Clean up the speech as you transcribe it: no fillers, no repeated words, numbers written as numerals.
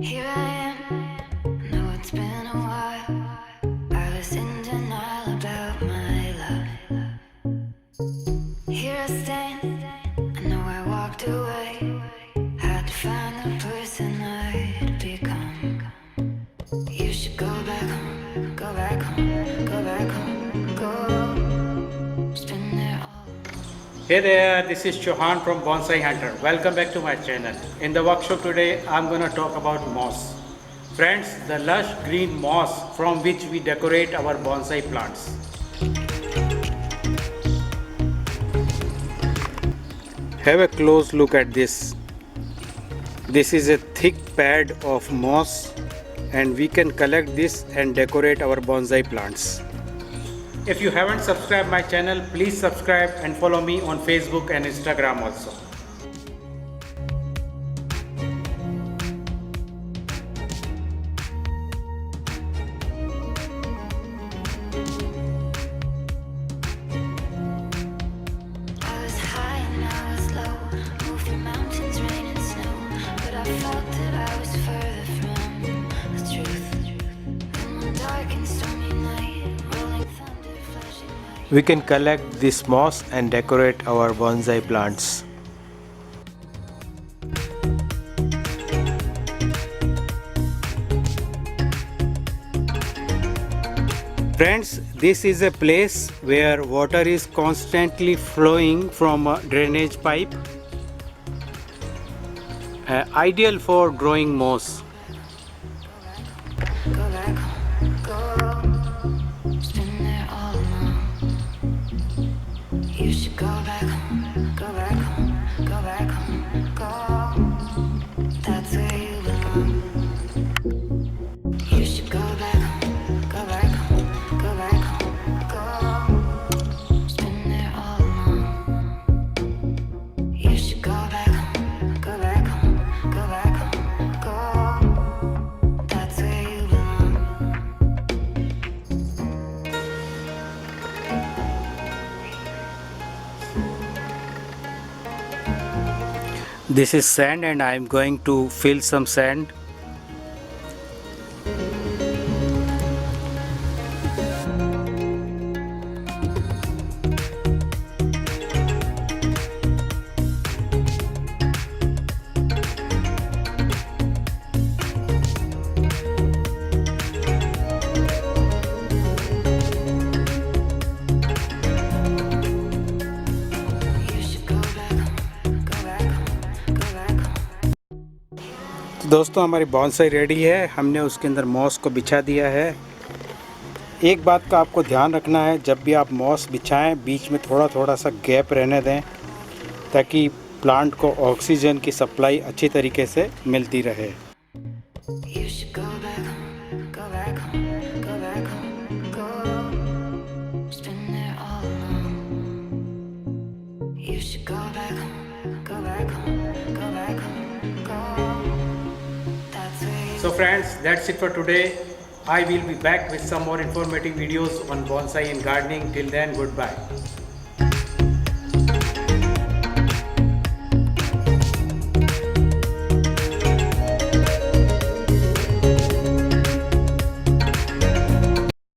Here I am, know it's been a while. I was in denial about my love. Here I stand, I know I walked away. Had to find the person I'd become. You should go back home, go back home, go back home, go. It's been there all. Hey there, this is Chauhan from Bonsai Hunter. Welcome back to my channel. In the workshop today, I'm going to talk about moss. Friends, the lush green moss from which we decorate our bonsai plants. Have a close look at this. This is a thick pad of moss and we can collect this and decorate our bonsai plants. If you haven't subscribed my channel, please subscribe and follow me on Facebook and Instagram also. I was high and I was low, moved through mountains, rain and snow, but I felt that I was further from the truth. In one dark and stormy night, rolling thunder, flashing lights. We can collect this moss and decorate our bonsai plants. Friends, this is a place where water is constantly flowing from a drainage pipe. Ideal for growing moss. Go back home, go. It's been there all along. You should go back home, go back home, go back home, go. That's where you belong. You should go back home, go back home, go back home, go. It's been there all along. You should go back home, go back home, go back home, go. That's where you belong. This is sand and I am going to fill some sand. You should go back home, go back home, go back home. तो दोस्तों हमारी bonsai ready है, हमने उसके अंदर moss को बिछा दिया है। एक बात का आपको ध्यान रखना है, जब भी आप मॉस बिछाएं बीच में थोड़ा थोड़ा सा गैप रहने दें ताकि प्लांट को ऑक्सीजन की सप्लाई अच्छी तरीके से मिलती रहे। You should go back home, go back home, go back home, go. It's been there all along. You should go back home, go back home, go back home, go. That's where you So friends, that's it for today. I will be back with some more informative videos on bonsai and gardening. Till then, goodbye.